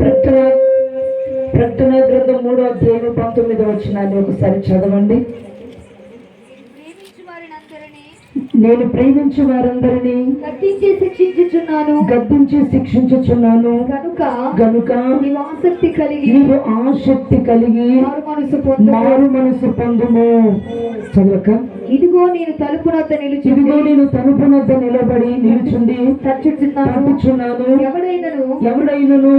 ప్రకటన ప్రకటన గ్రంథం 3వ అధ్యాయం 19వ వచనాన్ని ఒకసారి చదవండి. నేను ప్రేమించు వారందరినీ గద్దించి శిక్షించుచున్నాను. గనుక నీవు ఆసక్తి కలిగి మారు మనసు పొందుము. చదవక ఇదిగో నేను తలుపు నద్ద నిలబడి నిలుచుండి తట్టుచున్నాను. ఎవడైనను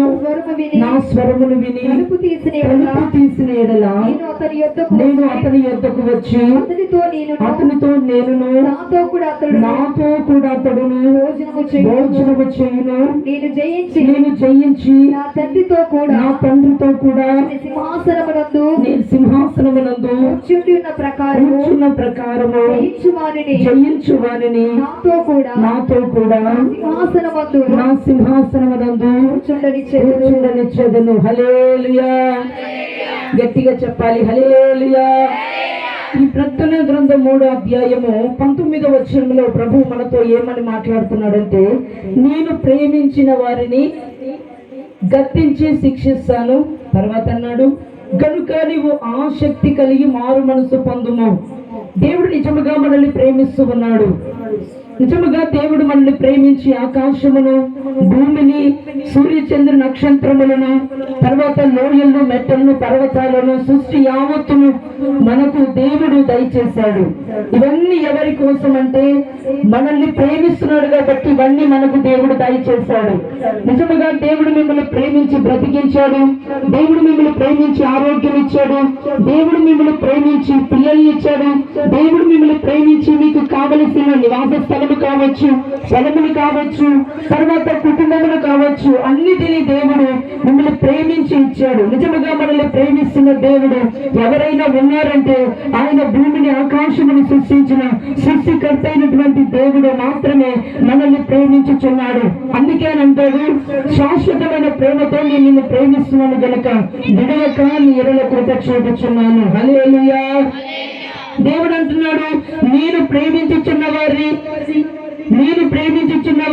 నా స్వరమును విని తలుపు తీసిన ఎడల నేను అతని యొద్దకు వచ్చి అతనితో నేను నాతో కూడా అతడును భోజనము చేయును. నేను జయించి నా తండ్రితో కూడా నేను సింహాసనమునందు కూర్చున్న ప్రకారము జయించు వారిని నాతో కూడా నా సింహాసనమునందు కూర్చుండనిచ్చెదను. హల్లెలూయా. గట్టిగా చెప్పాలి హల్లెలూయా. ఈ ప్రకటన గ్రంథం 3వ అధ్యాయము 19వ వచనంలో ప్రభు మనతో ఏమని మాట్లాడుతున్నాడంటే, నేను ప్రేమించిన వారిని గద్దించి శిక్షిస్తాను. తర్వాత అన్నాడు, గనుక నీవు ఆసక్తి కలిగి మారు మనసు పొందుము. దేవుడు నిజముగా మనల్ని ప్రేమిస్తూ ఉన్నాడు. నిజముగా దేవుడు మనల్ని ప్రేమించి ఆకాశమును, భూమిని, సూర్య చంద్ర నక్షత్రములను, తర్వాత లోయలను, మెట్టలను, పర్వతాలను, సృష్టి యావత్తును మనకు దేవుడు దయచేశాడు. ఇవన్నీ ఎవరి కోసం అంటే మనల్ని ప్రేమిస్తున్నాడు కాబట్టి ఇవన్నీ మనకు దేవుడు దయచేశాడు. నిజముగా దేవుడు మిమ్మల్ని ప్రేమించి బ్రతికించాడు. దేవుడు మిమ్మల్ని ప్రేమించి ఆరోగ్యం ఇచ్చాడు. దేవుడు మిమ్మల్ని ప్రేమించి పిల్లల్ని ఇచ్చాడు. దేవుడు మిమ్మల్ని ప్రేమించి మీకు కావలసిన నివాస స్థలము కావచ్చు, స్థలములు కావచ్చు, తర్వాత కుటుంబములు కావచ్చు, అన్నిటినీ దేవుడు మిమ్మల్ని ప్రేమించి ఇచ్చాడు. నిజముగా మనల్ని ప్రేమిస్తున్న దేవుడు ఎవరైనా ఉన్నారంటే ఆయన భూమిని, ఆకాశముని సృష్టించిన సృష్టికర్త అయినటువంటి దేవుడు మాత్రమే మనల్ని ప్రేమించుచున్నాడు. అందుకేనంటాడు, శాశ్వతమైన ప్రేమతో నేను నిన్ను ప్రేమిస్తున్నాను గనుక విడవక నీ ఎడల కృప చూపుచున్నాను. హల్లెలూయా. దేవుడు అంటున్నాడు, నేను ప్రేమించుచున్న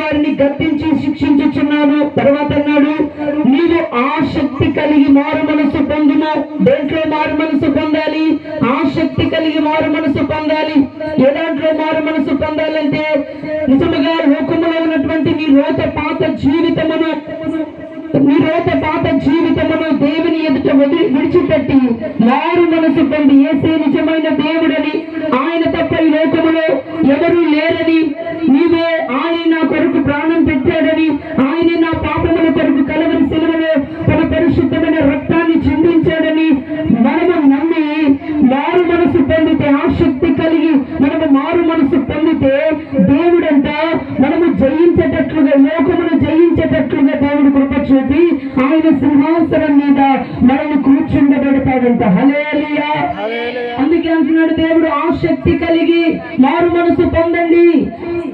వారిని గద్దించి శిక్షించుచున్నాను. తర్వాత అన్నాడు, నీవు ఆసక్తి కలిగి మారు మనసు పొందుము. దేంట్లో మారు మనసు పొందాలి? ఆసక్తి కలిగి మారు మనసు పొందాలి. ఏ దాంట్లో మారు మనసు పొందాలంటే నిజముగా లోకములో ఉన్నటువంటి నీ రోత పాత జీవితమును దేవుని ఎదుట విడిచిపెట్టి మారు మనసు పొంది యేసే నిజమైన దేవుడని, ఆయన తప్ప ఈ లోకములో ఎవరూ లేరని, నీవే ఆయన నా కొరకు ప్రాణం పెట్టాడని, ఆయన నా పాపముల కొరకు కలవరి శిలువలో తన పరిశుద్ధమైన రక్తాన్ని చిందించాడని మనము నమ్మి మారు మనసు పొందితే, ఆసక్తి కలిగి మనము మారు మనసు పొందితే దేవుడంట మనము జయించేటట్లుగా, లోకమును జయించేటట్లుగా దేవుడు కృప చూపి ఆయన సింహాసనం మీద మనల్ని కూర్చుండబెడతాడంట. హల్లెలూయా. అందుకే అంటున్నాడు దేవుడు, ఆసక్తి కలిగి మారు మనసు పొందండి.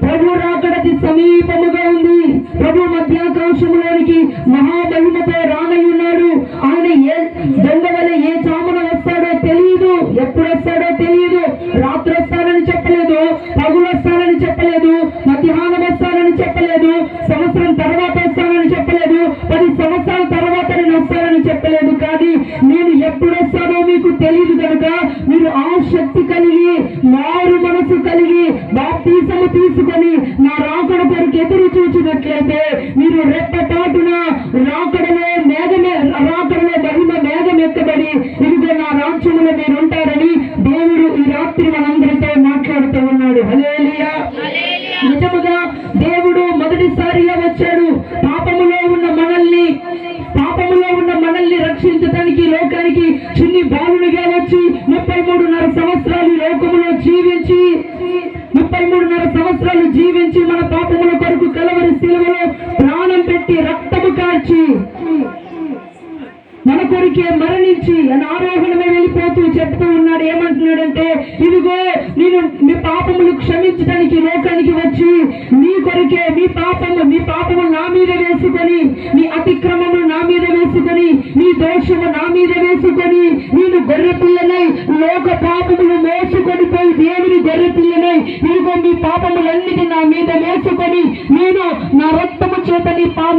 ప్రభు రాకడది సమీపముగా ఉంది. ప్రభు మధ్యాకాశములోనికి మహామహిమతో రానయ్యున్నాడు. ఆయన ఏ దొంగ వలె ఏ చామున వస్తాడో తెలియదు, ఎప్పుడు వస్తాడో తెలియదు. రాత్రి వస్తానని చెప్పలేదు, పగులు వస్తానని చెప్పలేదు, మధ్యాహ్నం వస్తానని చెప్పలేదు, సంవత్సరం తర్వాత వస్తానని చెప్పలేదు, 10 సంవత్సరాల తర్వాత నేను వస్తానని చెప్పలేదు. కానీ నేను ఎప్పుడు వస్తానో మీకు తెలియదు కనుక మీరు ఆసక్తి కలిగి మారు మనసు కలిగి బాప్తీసము తీసుకొని నా రాకడ కొరకు ఎదురు చూచినట్లయితే మీరు రెప్పటాటున రాకడలో మహిమ మేఘం ఎక్కబడి ఇదిగో నా రాజ్యములో మీరు ఉంటారని దేవుడు ఈ రాత్రి మనందరితో మాట్లాడుతూ ఉన్నాడు. హల్లెలూయా. నిజముగా దేవుడు మొదటిసారిగా వచ్చాడు పాపములో ఉన్న మనల్ని రక్షించడానికి లోకానికి చిన్ని బాలునిగా వచ్చి 33.5 సంవత్సరాలు లోకములో జీవించి 33.5 సంవత్సరాలు జీవించి మన పాపముల కొరకు కలవరి శిలువలో ప్రాణం పెట్టి రక్తము కార్చి మన కొరికే మరణించి ఆరోహణమే వెళ్ళిపోతూ చెప్తూ ఉన్నాడు. ఏమంటున్నాడంటే, ఇదిగో నేను మీ పాపములు క్షమించడానికి లోకానికి వచ్చి మీ కొరికే మీ పాపము నా మీద వేసుకొని, మీ అతిక్రమము నా మీద వేసుకొని, మీ దోషము నా మీద వేసుకొని, నేను గొర్రె పిల్లనై లోక పాపములు మోసుకొని పోయి దేవుని గొర్రె పిల్లనై ఇదిగో మీ పాపములన్నిటి నా మీద వేసుకొని నేను నా రక్తము చేత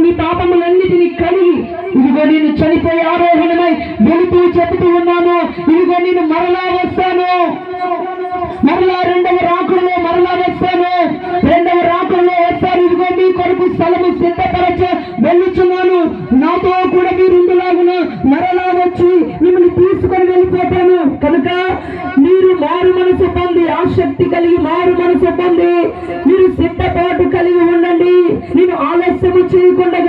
మీ పాపములన్నిటిని కలిగి ఇదిగో ఇదిగో నేను చనిపోయి ఆరోహణమై వెళుతూ చెబుతూ ఉన్నాను, ఇదిగో నేను మరలా వస్తాను, మరలా రెండవ రాకడలో మరలా వస్తాను, రెండవ రాకడలో వస్తాను. ఇదిగో మీ కొరకు స్థలము సిద్ధపరచ వెళ్ళుచున్నాను, నాతో కూడా మీరు ఉండులాగున మరలా వచ్చి మిమ్మల్ని తీసుకొని వెళ్ళిపోతాను. కనుక మీరు మారు మనసు పొంది, ఆసక్తి కలిగి మారు మనసు పొంది మీరు సిద్ధపాటు కలిగి ఉండండి. నేను ఆలస్యము చేయకుండా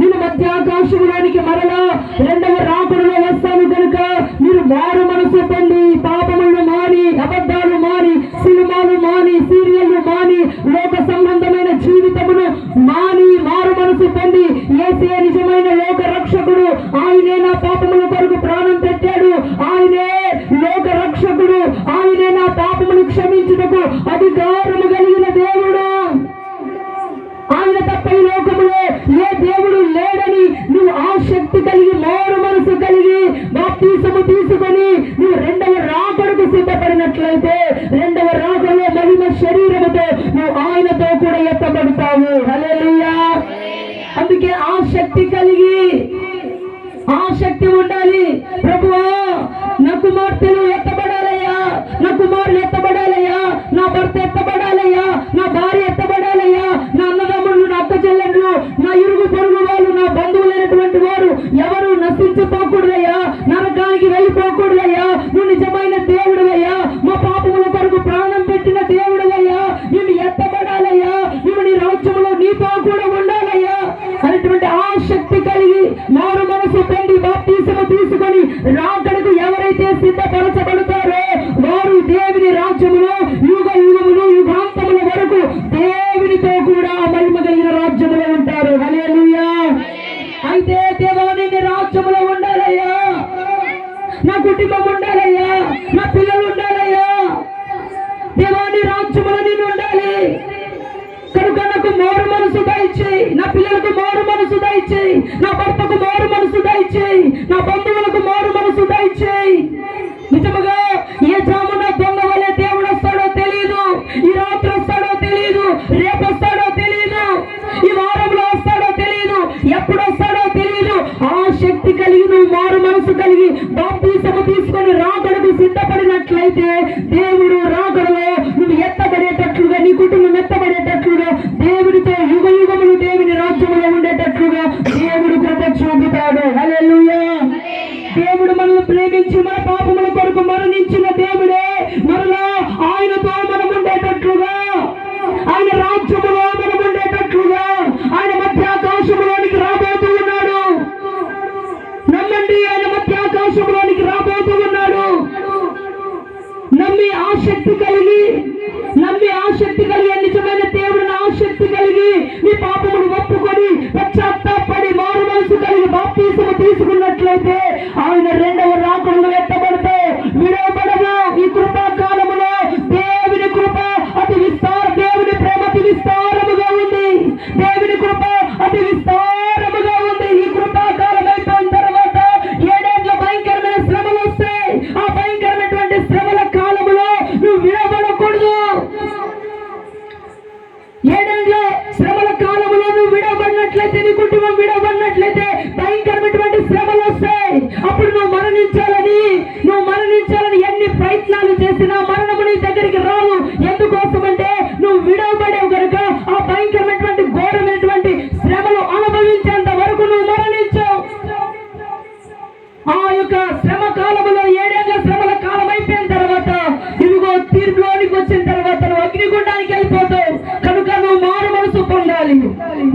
నేను మధ్యాకాశంలోనికి మరలా రెండవ రాకడలో వస్తాను. కనుక మీరు మారు మనసు పొంది పాపములను మాని, అబద్ధాలు మాని, సినిమాలు మాని, సీరియళ్లు మాని, లోక సంబంధమైన జీవితమును మాని మారు మనసు పొంది యేసే నిజమైన లోక రక్షకుడు, ఆయనే నా పాపముల కొరకు ప్రాణం పెట్టాడు, ఆయనే లోక రక్షకుడు, ఆయనే నా పాపములు క్షమించుటకు అధికారము కలిగిన దేవుడు, ఆయన తప్ప ఈ లోకములో ఏ దేవుడు లేడని నువ్వు ఆసక్తి కలిగి మారు మనసు కలిగి బాప్తిసము తీసుకొని నువ్వు రెండవ రాకడకు సిద్ధపడినట్లయితే రెండవ రాకడలో మహిమ శరీరముతో నువ్వు ఆయనతో కూడా ఎత్తబడతావు. హల్లెలూయా. అందుకే ఆసక్తి కలిగి ఆసక్తి ఉండాలి. ప్రభువా నా కుమార్తెలు ఎత్తబడాలయ్యా, నా కుమారులు ఎత్తబడాలయ్యా, నా భర్త ఎత్తబడాలయ్యా, నా భార్య ఎత్తబడాలయ్యా, నా అన్నదమ్ములు, నా అక్క చెల్లెళ్ళు, నా ఇరుగు పొరుగు వాళ్ళు, నా బంధువులైనటువంటి వారు ఎవరు నశించిపోకూడదయ్యా, నరకానికి వెళ్ళిపోకూడదయ్యా. నువ్వు నిజమైన దేవుడవయ్యా, మా పాపముల కొరకు ప్రాణం పెట్టిన దేవుడవయ్యా, నువ్వు ఎత్తబడాలయ్యా, నువ్వు నీ రాజ్యంలో నీతో కూడా ఉండాలయ్యా అనేటువంటి ఆసక్తి కలిగి మారు మనసు పొంది బాప్తిసము తీసుకొని రాకడకు ఎవరైతే సిద్ధపరచబడతారో వారు దేవుని రాజ్యములో యుగ యుగములు యుగాంతముల వరకు దేవునితో కూడా మహిమ కలిగిన రాజ్యములో ఉంటారు. హల్లెలూయా. అయితే దేవాని రాజ్యములో ఉండాలయ్యా, నా కుటుంబం ఉండాలయ్యా, నా పిల్లలు ఉండాలయ్యా, దేవాని రాజ్యములో నేను ఉండాలి. కనుక నాకు మారు మనసు దయచేయి, నా పిల్లలకు మారు మనసు దయచేయి, నా భర్తకు మారు మనసు దయచేయి, నా బంధువులకు మారు మనసు దయచేయి. నిజముగా ఏ జామున దొంగ వలె దేవుడు వస్తాడో తెలియదు, ఈ రాత్రి వస్తాడో తెలియదు, రేపు వస్తాడో తెలియదు, ఈ వారంలో వస్తాడో తెలియదు, ఎప్పుడు వస్తాడో తెలియదు. ఆసక్తి కలిగి నువ్వు మారు మనసు కలిగి బాప్తిసము తీసుకొని రాకడకు సిద్ధపడినట్లయితే దేవుడు రాకడలో నువ్వు ఎత్తబడేటట్లుగా, నీ కుటుంబం ఎత్తబడేటట్లుగా, దేవుడితో యుగ యుగములు దేవుని రాజ్యములో ఉండేటట్లుగా దేవుడు కృప చూపుతాడు. హల్లెలూయా. దేవుడు మనల్ని ప్రేమించి మన పాపముల కొరకు మరణించిన దేవుడే మరలా ఆయనతో మనం ఉండేటట్లుగా, ఆయన రాజ్యములో మనం ఉండేటట్లుగా ఆయన మధ్యాకాశంలోనికి రాబోతూ ఉన్నాడు. నమ్మండి, ఆయన మధ్యాకాశంలోనికి రాబోతూ ఉన్నాడు. నమ్మి ఆసక్తి కలిగి నిజమైన దేవుడిని ఆసక్తి కలిగి మీ పాపమును ఒప్పుకొని పశ్చాత్తాపడి మారు మనసు కలిగి బాప్తిసము తీసుకున్నట్లయితే ఆయన రెండవ రాకడలో ఎత్తబడితే విడవబడవు. ఈ కృపా కాలములో దేవుని కృప అతి దేవుని ప్రేమ అతి విస్తారముగా ఉంది, దేవుని కృప అతి విస్తారముగా ఉంది. ఈ కృపా కాలం అయిపోయిన తర్వాత 7 ఏళ్ల భయంకరమైన శ్రమలు వస్తాయి. ఆ భయంకరమైనటువంటి శ్రమల కాలములో నువ్వు విడవబడకూడదు. 7 ఏళ్ల శ్రమల కాలములో నువ్వు విడవబడినట్లయితే, నీ కుటుంబం విడవబడినట్లయితే భయంకరమైనటువంటి శ్రమలు వస్తాయి. అప్పుడు నువ్వు మరణించాలని ఎన్ని ప్రయత్నాలు చేసినా మరణము నీ దగ్గరికి రావు. ఎందుకోసమంటే నువ్వు విడవబడేవు కనుక ఆ భయంకరమైనటువంటి ఘోరమైనటువంటి శ్రమలు అనుభవించేంత వరకు నువ్వు మరణించావు. ఆ యొక్క శ్రమ కాలములో 7 ఏళ్ల శ్రమల కాలం అయిపోయిన తర్వాత ఇదిగో తీర్పులోనికి వచ్చిన తర్వాత నువ్వు అగ్నిగుండానికి వెళ్ళిపోతావు. కనుక నువ్వు మారు మనసు పొందాలి.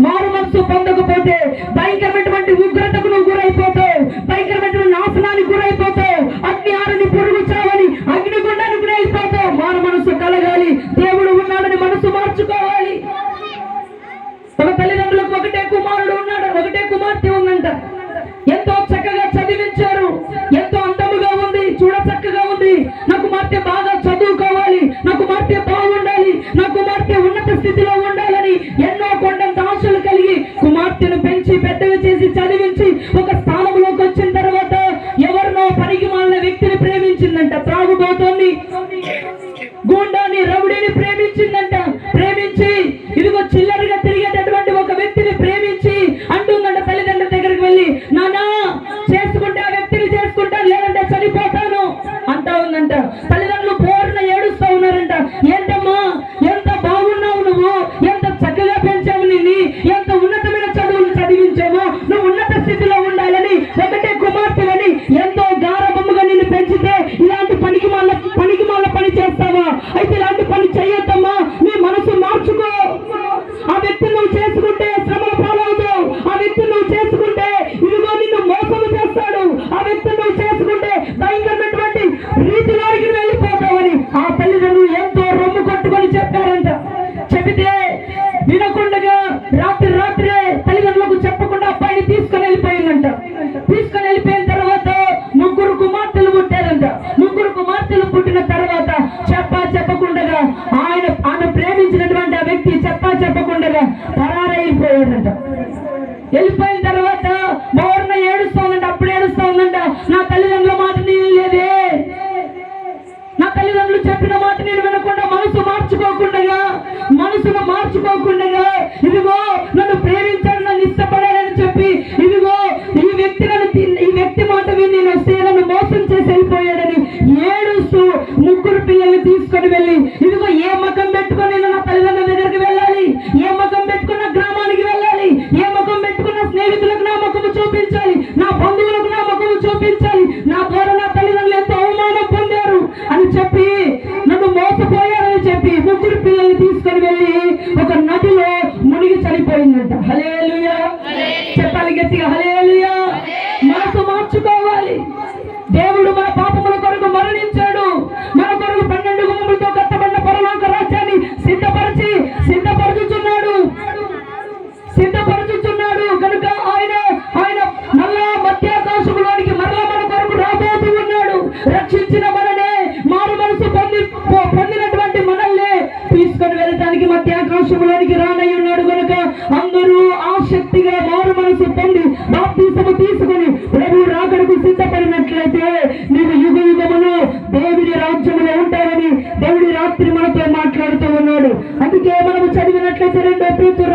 మారు మనసు పొందకపోతే భయంకరమైనటువంటి ఉగ్రతకు నువ్వు గురైపోతావు, భయంకరమైనటువంటి నాశనానికి గురైపోతావు, అగ్ని ఆరని పొరుగు చావని అగ్నిగుండానికి గురైపోతావు. మారు మనసు కలగాలి, దేవుడు ఉన్నాడని మనసు మార్చుకోవాలి. ఒక తల్లిదండ్రులకు ఒకటే కుమారుడు ఉన్నాడు, ఒకటే కుమార్తె ఉందంట. ఎంతో చక్కగా చదివించారు, ఎంతో అందముగా ఉంది, చూడ చక్కగా ఉంది. నా కుమార్తె బాగా చదువుకోవాలి, నా కుమార్తె బాగుండాలి, నా కుమార్తె ఉన్నత స్థితిలో ఉండాలని ఎన్నో కొండంత ఆశలు కలిగి కుమార్తెను పెంచి పెద్దగా చేసి చదివించి ఒక స్థానంలోకి వచ్చిన తర్వాత ఎవరినో పనికి మాలిన వ్యక్తిని ప్రేమించిందంట. త్రాగుబోతోని, గూండాని, రౌడీని ప్రేమించిందంట. ప్రేమించి ఇదిగో చిల్లరగా తిరిగేటటువంటి ఒక వ్యక్తిని ప్రేమించి అంటుందంట తల్లిదండ్రుల దగ్గరికి వెళ్ళి, నానా చేసుకుంటే ఇదిగో నిన్ను మోసం చేస్తాడు, ఆ వ్యక్తిని నువ్వు చేసుకుంటే భయంకరమైనటువంటి రీతిలోకి వెళ్ళిపోతావని ఆ తల్లిదండ్రులు ఎంతో రొమ్ము కొట్టుకొని చెప్పారంట. చెబితే వినకుండగా రాత్రి తల్లిదండ్రులకు చెప్పకుండా అబ్బాయిని తీసుకొని వెళ్ళిపోయిందంట. తీసుకొని వెళ్ళిపోయిన తర్వాత 3 కుమార్తెలు పుట్టారంట. 3 కుమార్తెలు పుట్టిన తర్వాత చెప్పకుండా ఆమె ప్రేమించినటువంటి ఆ వ్యక్తి చెప్పకుండా పరారైపోయాడంట. వెళ్ళిపోయిన తర్వాత మౌర్ణ ఏడుస్తోందంట. అప్పుడు ఏడుస్తా ఉందంట, నా తల్లిదండ్రుల మాట నేను లేదే, నా తల్లిదండ్రులు చెప్పిన మాట నేను వినకుండా మనసును మార్చుకోకుండా ఇదిగో నన్ను ప్రేమించాడు, నన్ను ఇష్టపడాలని చెప్పి ఇదిగో ఈ వ్యక్తి మాట విని నేను వస్తే నన్ను మోసం చేసి వెళ్ళిపోయాడని ఏడుస్తూ 3 పిల్లల్ని తీసుకొని వెళ్ళి ఇదిగో ఏ మకం పెట్టుకొని నేను నా తల్లిదండ్రుల దగ్గరికి వెళ్ళాలి, ఏ మకం పెట్టుకున్న గ్రామానికి వెళ్ళాలి, ఏ మకం పెట్టుకున్న స్నేహితులకు నా ముఖము చూపించాలి, నా బంధువులకు నా ముఖము చూపించాలి, నా ద్వారా నా తల్లిదండ్రులు ఎంతో అవమానం పొందారు అని చెప్పి నన్ను మోసపోయారని చెప్పి 3 పిల్లల్ని తీసుకొని వెళ్ళి ఒక నదిలో మునిగి చనిపోయిందంట. హల్లెలూయా చెప్పాలి గట్టిగా, హల్లెలూయా. మనసు మార్చుకోవాలి. దేవుడు మన పాపముల కొరకు మరణించాడు, మన కొరకు 12 గుమ్మములతో కట్టబడిన పరలోక రాజ్యాన్ని సిద్ధపరచుచున్నాడు కనుక ఆయన మళ్ళా మధ్యాకాశములోనికి మరలా మన కొరకు రాబోతూ ఉన్నాడు. రక్షించిన మననే, మారు మనసు పొందినటువంటి మనల్నే తీసుకొని వెళ్ళడానికి మధ్యాకాశములోనికి రానై ఉన్నాడు. కనుక అందరూ ఆసక్తిగా మారు మనసు పొంది బాప్తిసము తీసుకొని ప్రభు రాకడకు సిద్ధపడినట్లయితే నీవు యుగమును దేవుని రాజ్యములో ఉంటావని దేవుడి రాత్రి మనతో మాట్లాడుతూ ఉన్నాడు. అందుకే మనము చదివినట్లయితే 2 పేతురు